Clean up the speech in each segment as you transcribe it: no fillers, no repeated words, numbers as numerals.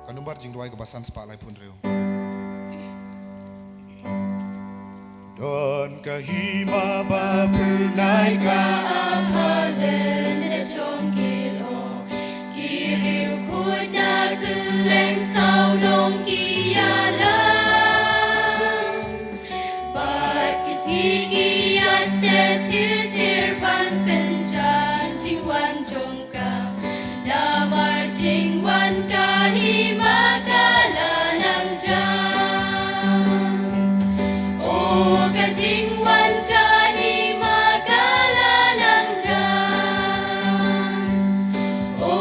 Kanumbar jing ruai kebasan spalai pun reu. Don kahima ba pernai ka apalen na chongkilo kiriu kuna keleng sao dong kialang bat kisigi as tir tir ban penjan jingwan chongka damar jingwan kahima kalanang jang o kajingwan kahima kalanang jang o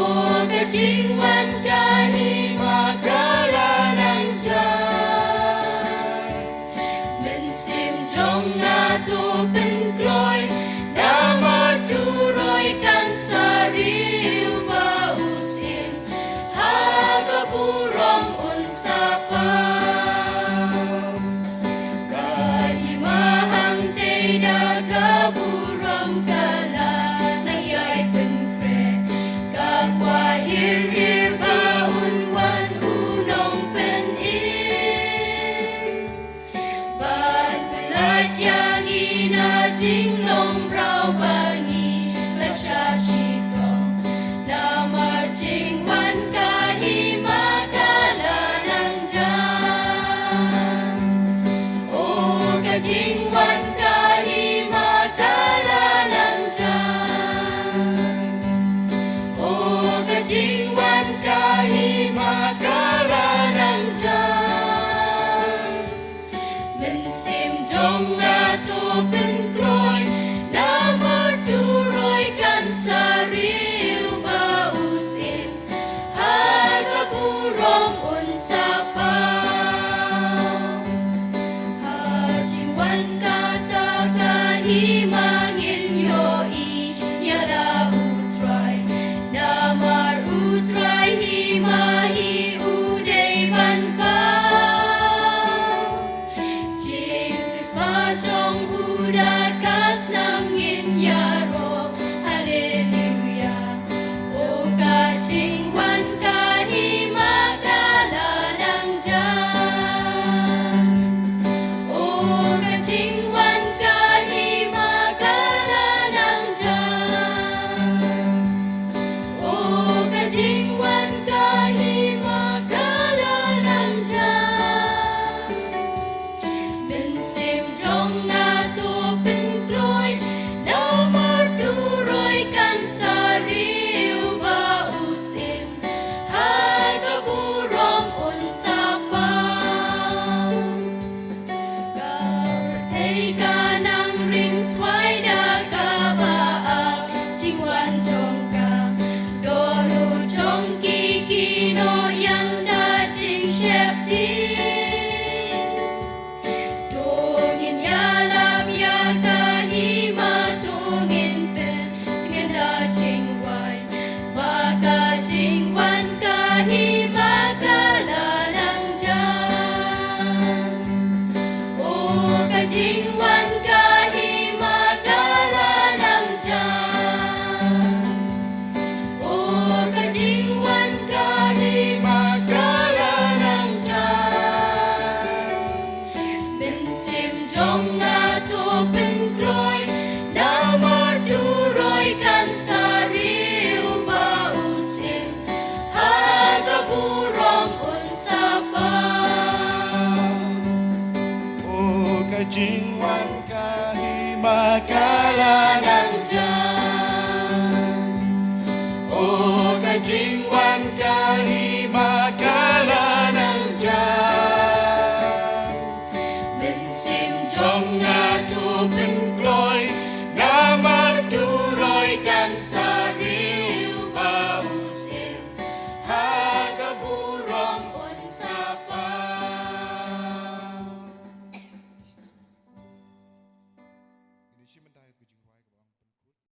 kajingwan kahima kalanang jang mensim jong ato penkloi damar turoi kan sariu ba usim haga burong unsapa kahimahang daga burong kala nayay penkre kakwa hir baun wan unong penin ban pelat yang ina jinglong brau bangi lasya shitong damar jingwan kahima kalanang jang o kajingwan kahima kalanang jang o kajingwan kahima kalanang jang mensim jong ato penkloi damar turoi kan sariu ba usim harga burong unsapa hajingwan kata kahimangin yoi yara utrai damar utrai himahi uday banpa Jesus majong hudar kas nangin yaro hallelujah o kajingwan kahima kalanang jang o kajingwan kahima kalanang jang o kajingwan kahima kalanang jang mensim jong ato penkloi damar turoi kan sariu ba usim harga burong unsapa kapertei kanang ring swai daga baak jingwan chongka doru chongki kino yang da jing shepti tungin yalap ya kahima tungin pen dengan da jingwan baka jingwan kahima kalanang jang o kajingwan kahima kalanang jang o kajingwan kahima kalanang jang mensim jong ato penkloi damar turoi kan sariu ba usim harga burong unsapa o kajingwan